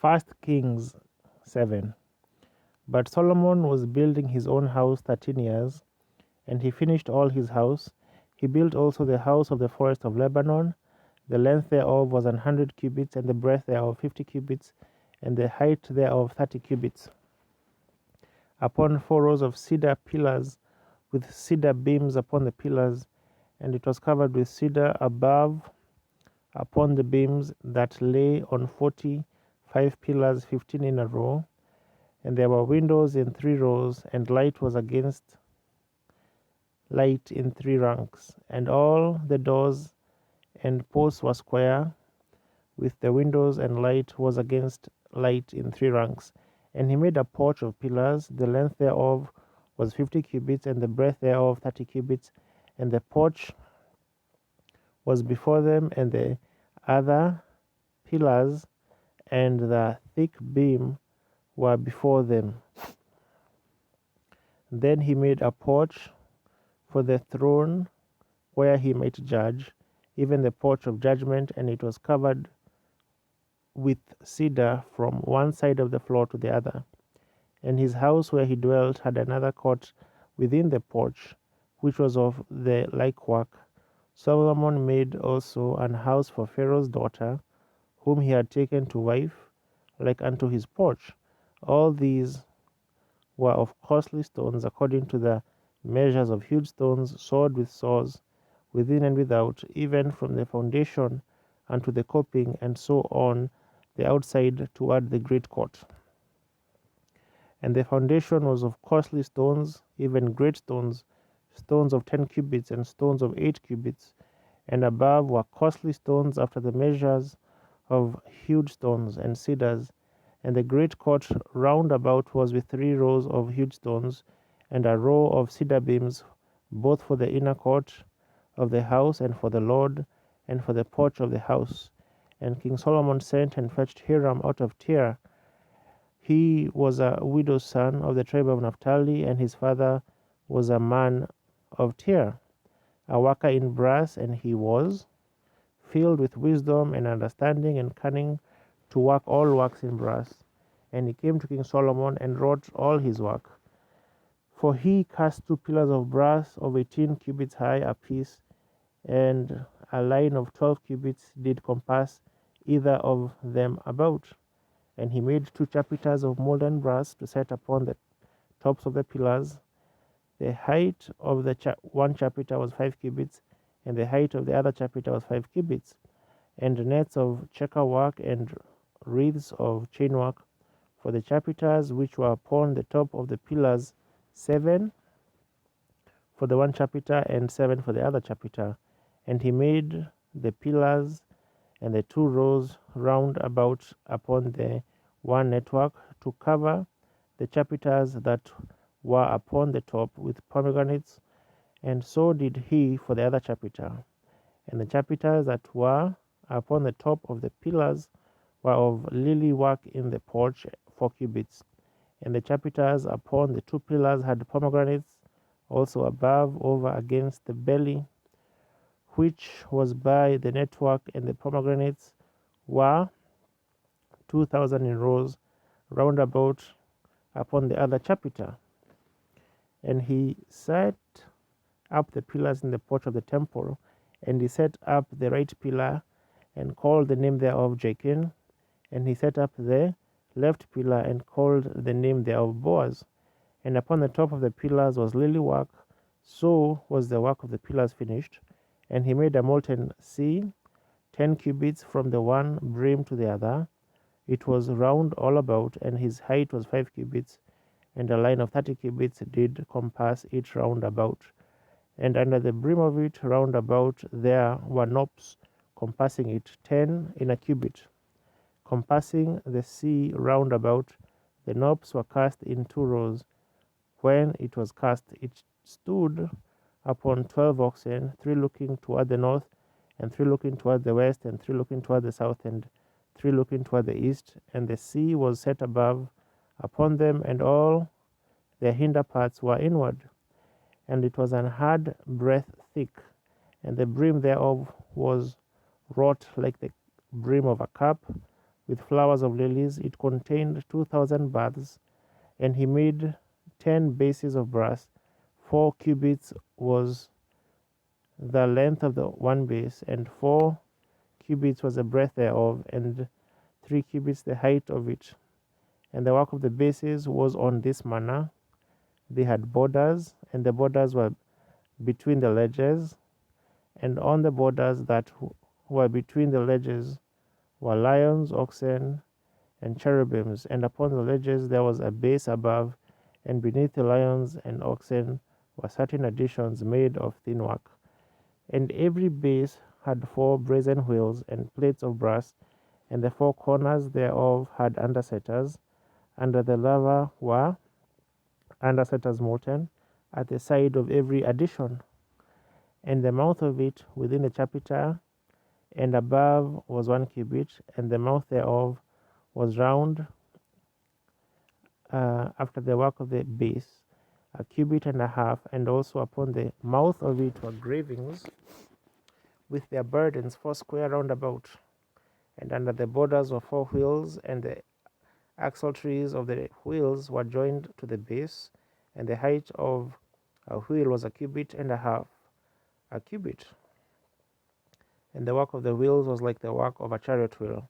1 Kings 7. But Solomon was building his own house 13 years, and he finished all his house. He built also the house of the forest of Lebanon. The length thereof was 100 cubits, and the breadth thereof 50 cubits, and the height thereof 30 cubits. Upon 4 rows of cedar pillars, with cedar beams upon the pillars, and it was covered with cedar above upon the beams that lay on 45 pillars, 15 in a row. And there were windows in 3 rows, and light was against light in 3 ranks. And all the doors and posts were square, with the windows, and light was against light in 3 ranks. And he made a porch of pillars. The length thereof was 50 cubits, and the breadth thereof 30 cubits. And the porch was before them, and the other pillars and the thick beam were before them. Then he made a porch for the throne where he might judge, even the porch of judgment, and it was covered with cedar from one side of the floor to the other. And his house where he dwelt had another court within the porch, which was of the like work. Solomon made also an house for Pharaoh's daughter, whom he had taken to wife, like unto his porch. All these were of costly stones, according to the measures of huge stones, sawed with saws, within and without, even from the foundation unto the coping, and so on the outside toward the great court. And the foundation was of costly stones, even great stones, stones of 10 cubits, and stones of 8 cubits, and above were costly stones after the measures of huge stones and cedars. And the great court round about was with 3 rows of huge stones, and a row of cedar beams, both for the inner court of the house, and for the Lord, and for the porch of the house. And King Solomon sent and fetched Hiram out of Tyre. He was a widow's son of the tribe of Naphtali, and his father was a man of Tyre, a worker in brass, and he was filled with wisdom and understanding and cunning to work all works in brass. And he came to King Solomon and wrought all his work. For he cast 2 pillars of brass of 18 cubits high apiece, and a line of 12 cubits did compass either of them about. And he made 2 chapiters of molten brass to set upon the tops of the pillars. The height of the one chapiter was 5 cubits, and the height of the other chapiter was 5 cubits. And nets of checker work and wreaths of chain work for the chapiters which were upon the top of the pillars, 7 for the one chapiter, and 7 for the other chapiter. And he made the pillars and the 2 rows round about upon the one network to cover the chapiters that were upon the top with pomegranates, and so did he for the other chapiter. And the chapiters that were upon the top of the pillars were of lily work in the porch, 4 cubits. And the chapiters upon the 2 pillars had pomegranates also above over against the belly, which was by the network, and the pomegranates were 2,000 in rows round about upon the other chapiter. And he set up the pillars in the porch of the temple, and he set up the right pillar, and called the name thereof Jachin. And he set up the left pillar, and called the name thereof Boaz. And upon the top of the pillars was lily work. So was the work of the pillars finished. And he made a molten sea, 10 cubits from the one brim to the other. It was round all about, and his height was 5 cubits, and a line of 30 cubits did compass it round about. And under the brim of it round about there were knops compassing it, 10 in a cubit. Compassing the sea round about, the knops were cast in 2 rows. When it was cast, it stood upon 12 oxen, 3 looking toward the north, and 3 looking toward the west, and 3 looking toward the south, and 3 looking toward the east. And the sea was set above upon them, and all their hinder parts were inward. And it was an hard breadth thick, and the brim thereof was wrought like the brim of a cup, with flowers of lilies. It contained 2,000 baths, and he made 10 bases of brass. 4 cubits was the length of the one base, and 4 cubits was the breadth thereof, and 3 cubits the height of it. And the work of the bases was on this manner. They had borders, and the borders were between the ledges, and on the borders that were between the ledges were lions, oxen, and cherubims, and upon the ledges there was a base above, and beneath the lions and oxen were certain additions made of thin work. And every base had 4 brazen wheels and plates of brass, and the 4 corners thereof had undersetters. Under the laver were undersetters molten at the side of every addition. And the mouth of it within the chapiter and above was 1 cubit, and the mouth thereof was round after the work of the base, 1.5 cubits, and also upon the mouth of it were gravings with their burdens 4 square round about. And under the borders were 4 wheels, and the axletrees of the wheels were joined to the base, and the height of a wheel was 1.5 cubits, 1 cubit. And the work of the wheels was like the work of a chariot wheel.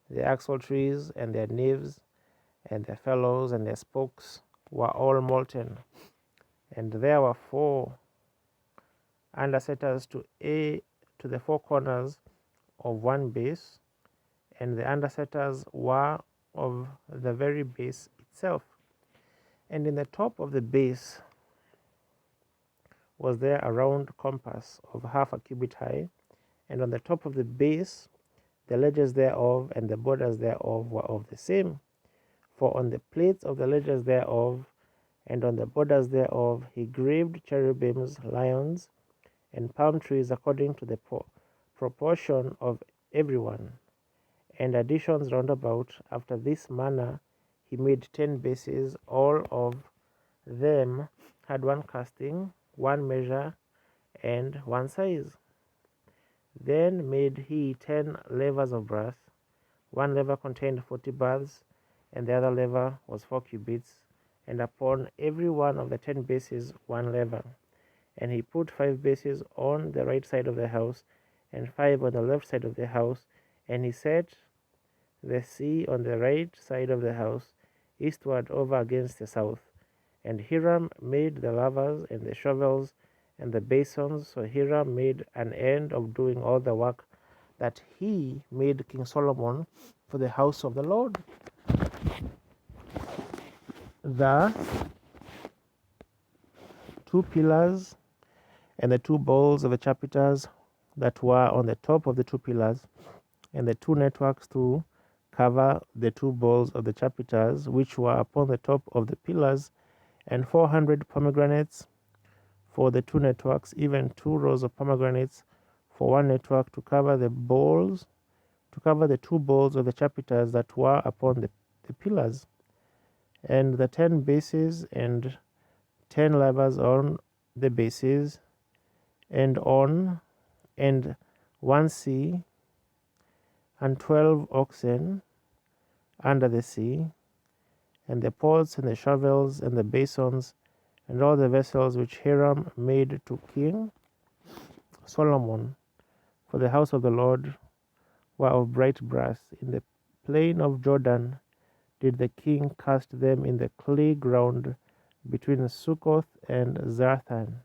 The axletrees and their naves and their felloes and their spokes were all molten. And there were 4 undersetters to the 4 corners of one base, and the undersetters were of the very base itself. And in the top of the base was there a round compass of 1/2 cubit high, and on the top of the base the ledges thereof and the borders thereof were of the same. For on the plates of the ledges thereof and on the borders thereof he graved cherubims, lions, and palm trees according to the proportion of every one, and additions round about. After this manner he made 10 bases. All of them had 1 casting, 1 measure, and 1 size. Then made he 10 levers of brass. 1 lever contained 40 baths, and the other lever was 4 cubits, and upon every one of the 10 bases 1 lever. And he put 5 bases on the right side of the house, and 5 on the left side of the house. And he set the sea on the right side of the house, eastward over against the south. And Hiram made the lavers and the shovels and the basins. So Hiram made an end of doing all the work that he made King Solomon for the house of the Lord. The 2 pillars and the 2 bowls of the chapiters that were on the top of the 2 pillars, and the 2 networks to cover the 2 bowls of the chapiters which were upon the top of the pillars, and 400 pomegranates for the 2 networks, even 2 rows of pomegranates for 1 network to cover the 2 bowls of the chapiters that were upon the pillars, and the 10 bases and 10 levers on the bases, and 1 sea, and 12 oxen under the sea, and the pots and the shovels and the basins and all the vessels which Hiram made to King Solomon for the house of the Lord were of bright brass. In the plain of Jordan did the king cast them in the clay ground between Succoth and Zarthan.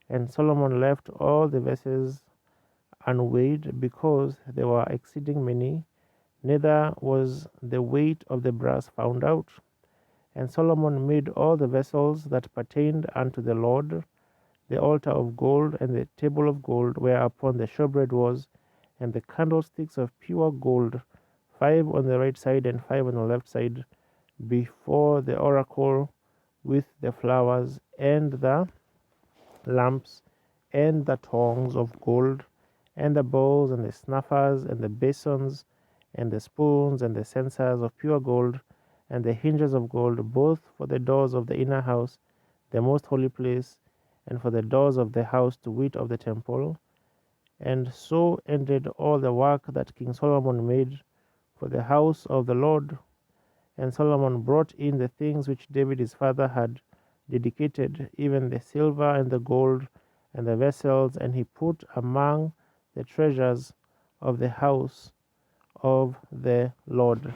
And Solomon left all the vessels unweighed, because they were exceeding many, neither was the weight of the brass found out. And Solomon made all the vessels that pertained unto the Lord, the altar of gold, and the table of gold whereupon the showbread was, and the candlesticks of pure gold, 5 on the right side and 5 on the left side, before the oracle, with the flowers, and the lamps, and the tongs of gold, and the bowls, and the snuffers, and the basins, and the spoons, and the censers of pure gold, and the hinges of gold, both for the doors of the inner house, the most holy place, and for the doors of the house, to wit, of the temple. And so ended all the work that King Solomon made for the house of the Lord. And Solomon brought in the things which David his father had dedicated, even the silver and the gold and the vessels, and he put among the treasures of the house of the Lord.